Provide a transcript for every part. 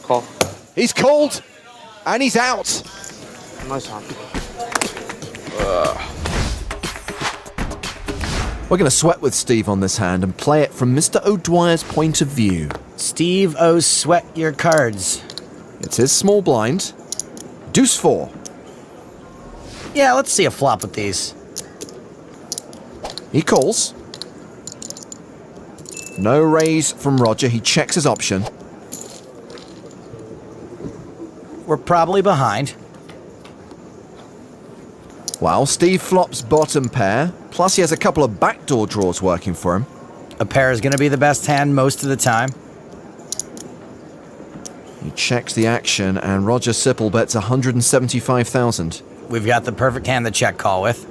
Call. He's called, and he's out. Nice hand. We're going to sweat with Steve on this hand and play it from Mr. O'Dwyer's point of view. Steve O. Sweat your cards. It's his small blind. Deuce 4. Yeah, let's see a flop with these. He calls. No raise from Roger. He checks his option. We're probably behind. Well, Steve flops bottom pair, plus he has a couple of backdoor draws working for him. A pair is going to be the best hand most of the time. He checks the action, and Roger Sipple bets 175,000. We've got the perfect hand to check call with.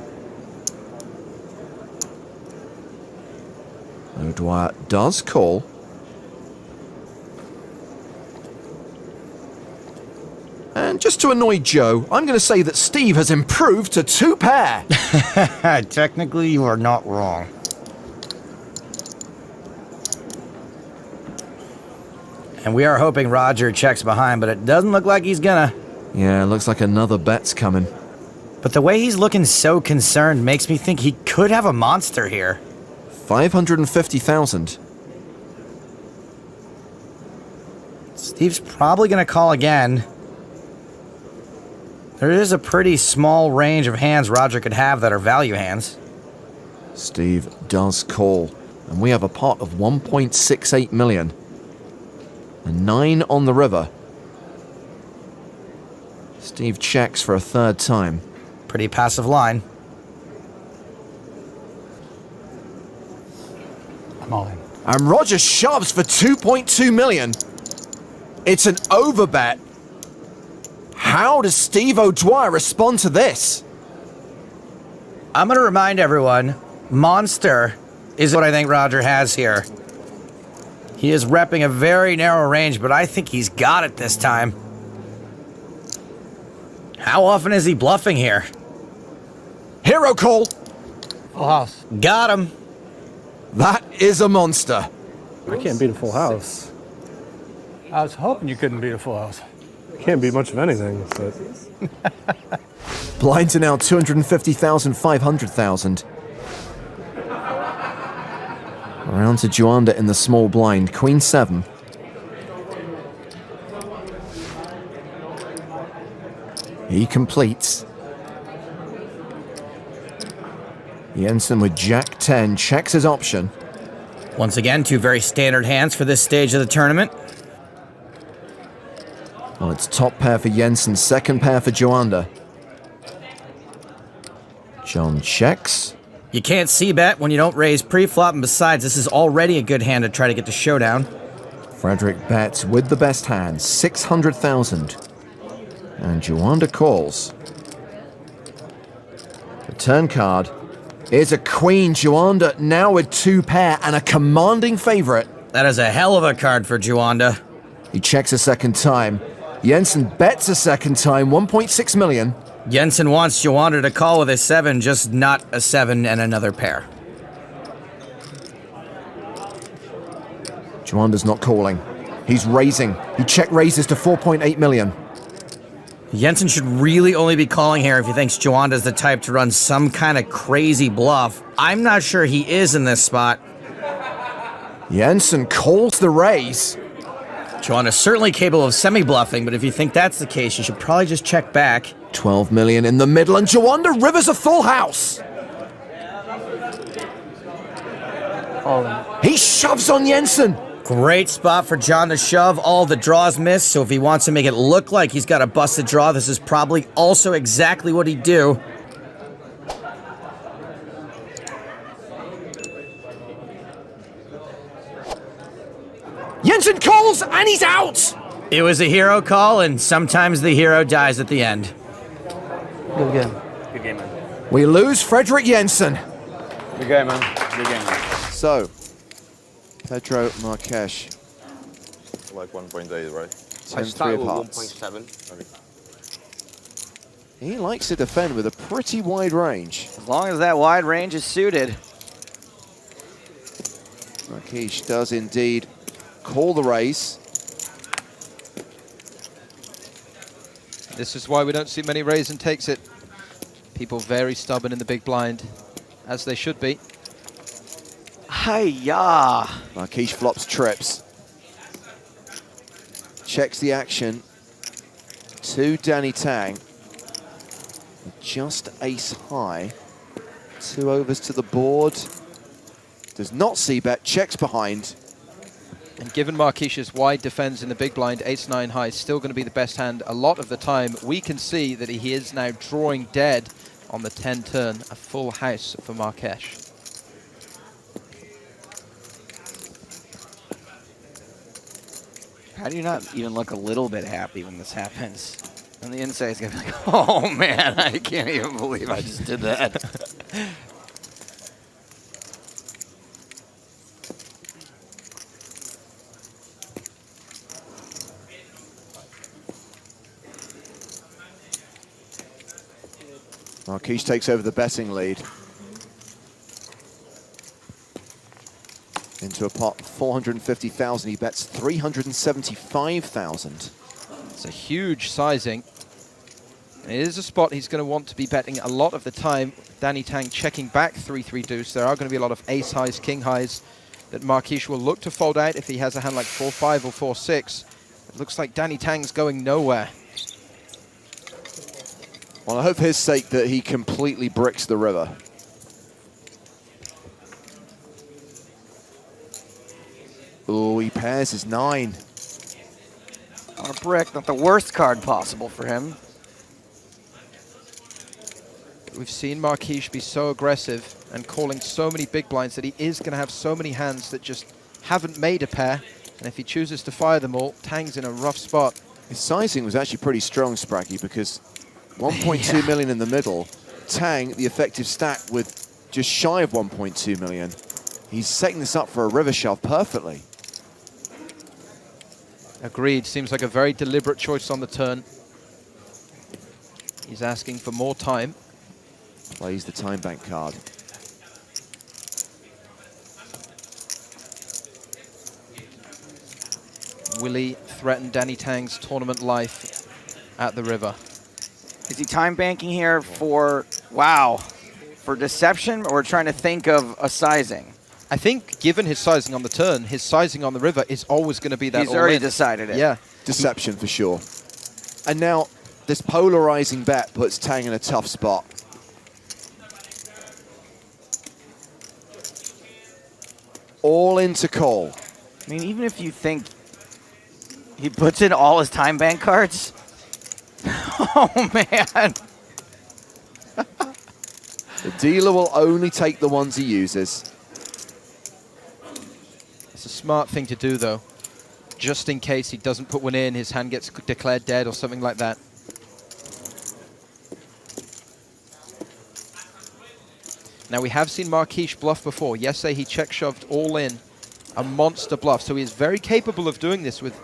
O'Dwyer does call. And just to annoy Joe, I'm going to say that Steve has improved to 2 pair. Technically, you are not wrong. And we are hoping Roger checks behind, but it doesn't look like he's gonna. Yeah, looks like another bet's coming. But the way he's looking so concerned makes me think he could have a monster here. 550,000. Steve's probably gonna call again. There is a pretty small range of hands Roger could have that are value hands. Steve does call, and we have a pot of 1.68 million. A 9 on the river. Steve checks for a third time. Pretty passive line. I'm all in. And Roger shoves for 2.2 million. It's an overbet. How does Steve O'Dwyer respond to this? I'm gonna remind everyone, monster is what I think Roger has here. He is repping a very narrow range, but I think he's got it this time. How often is he bluffing here? Hero call. Full house. Got him. That is a monster. I can't beat a full house. I was hoping you couldn't beat a full house. Can't beat much of anything, but Blinds are now 250,000, 500,000. Around to Juanda in the small blind, Queen 7. He completes. Jensen with Jack 10 checks his option. Once again, 2 very standard hands for this stage of the tournament. Well, it's top pair for Jensen, second pair for Juanda. John checks. You can't see bet when you don't raise pre-flop, and besides, this is already a good hand to try to get the showdown. Frederick bets with the best hand, 600,000. And Juanda calls. The turn card is a queen. Juanda now with 2 pair and a commanding favorite. That is a hell of a card for Juanda. He checks a second time. Jensen bets a second time, 1.6 million. Jensen wants Juanda to call with a 7, just not a 7 and another pair. Juanda's not calling. He's raising. He check raises to 4.8 million. Jensen should really only be calling here if he thinks Juanda's the type to run some kind of crazy bluff. I'm not sure he is in this spot. Jensen calls the raise. Juanda's certainly capable of semi-bluffing, but if you think that's the case, you should probably just check back. 12 million in the middle, and Juanda rivers a full house. All in. He shoves on Jensen. Great spot for John to shove. All the draws miss, so if he wants to make it look like he's got a busted draw, this is probably also exactly what he'd do. Jensen calls, and he's out. It was a hero call, and sometimes the hero dies at the end. Good game. Good game, man. We lose Frederick Jensen. Good game, man. Good game, man. So, Pedro Marques, Like 1.8, right? 10-3 of hearts. 1.7. He likes to defend with a pretty wide range. As long as that wide range is suited. Marques does indeed call the raise. This is why we don't see many raise and takes it. People very stubborn in the big blind, as they should be. Hi-ya! Marquise flops trips. Checks the action to Danny Tang. Just ace high. 2 overs to the board. Does not see bet, checks behind. And given Marquish's wide defense in the big blind, ace-9 high is still going to be the best hand a lot of the time. We can see that he is now drawing dead on the 10 turn, a full house for Marquesh. How do you not even look a little bit happy when this happens? On the inside, he's gonna be like, oh man, I can't even believe I just did that. Marquise takes over the betting lead. Into a pot, 450,000. He bets 375,000. It's a huge sizing. It is a spot he's going to want to be betting a lot of the time. Danny Tang checking back 3-3 deuce. There are going to be a lot of ace highs, king highs that Marquise will look to fold out if he has a hand like 4-5 or 4-6. It looks like Danny Tang's going nowhere. Well, I hope for his sake that he completely bricks the river. Oh, he pairs his 9. On a brick, not the worst card possible for him. We've seen Marquise be so aggressive and calling so many big blinds that he is going to have so many hands that just haven't made a pair. And if he chooses to fire them all, Tang's in a rough spot. His sizing was actually pretty strong, Spraggy, because 1.2 million in the middle. Tang, the effective stack with just shy of 1.2 million. He's setting this up for a river shove perfectly. Agreed. Seems like a very deliberate choice on the turn. He's asking for more time. Plays the time bank card. Will he threaten Danny Tang's tournament life at the river? Is he time banking here for, wow, for deception, or trying to think of a sizing? I think given his sizing on the turn, his sizing on the river is always going to be that He's already decided it. Yeah. Deception for sure. And now this polarizing bet puts Tang in a tough spot. All into call. I mean, even if you think he puts in all his time bank cards. Oh, man. The dealer will only take the ones he uses. It's a smart thing to do, though. Just in case he doesn't put one in, his hand gets declared dead or something like that. Now, we have seen Marquise bluff before. Yesterday, he check-shoved all in. A monster bluff. So he is very capable of doing this with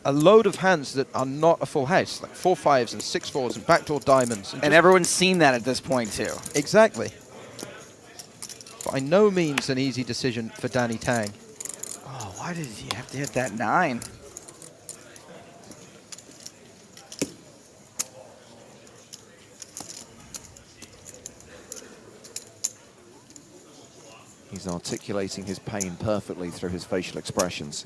a load of hands that are not a full house, like 4-5s and 6-4s and backdoor diamonds. And everyone's seen that at this point, too. Exactly. By no means an easy decision for Danny Tang. Oh, why did he have to hit that 9? He's articulating his pain perfectly through his facial expressions.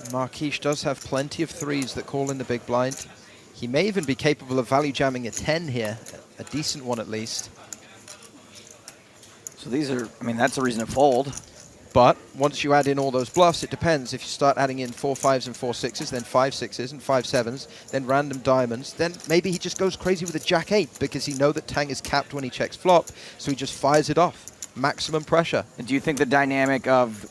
Marquise does have plenty of 3s that call in the big blind. He may even be capable of value jamming a 10 here, a decent one at least. So these are, I mean, that's a reason to fold. But once you add in all those bluffs, it depends. If you start adding in 4-5s and 4-6s, then 5-6s and 5-7s, then random diamonds, then maybe he just goes crazy with a Jack-8 because he knows that Tang is capped when he checks flop, so he just fires it off. Maximum pressure. And do you think the dynamic of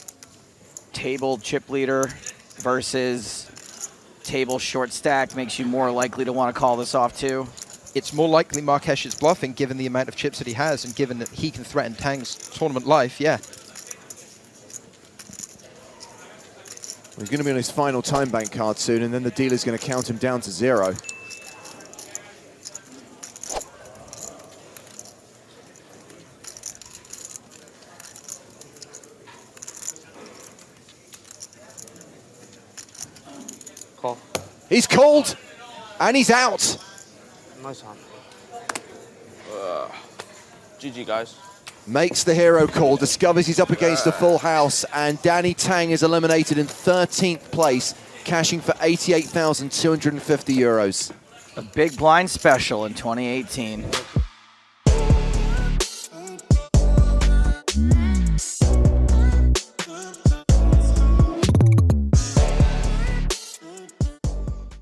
table chip leader versus table short stack makes you more likely to want to call this off too? It's more likely Marquesh is bluffing given the amount of chips that he has and given that he can threaten Tang's tournament life, yeah. He's going to be on his final time bank card soon, and then the dealer's going to count him down to 0. He's called, and he's out. Nice hand. GG, guys. Makes the hero call, discovers he's up against a full house, and Danny Tang is eliminated in 13th place, cashing for 88,250 euros. A big blind special in 2018.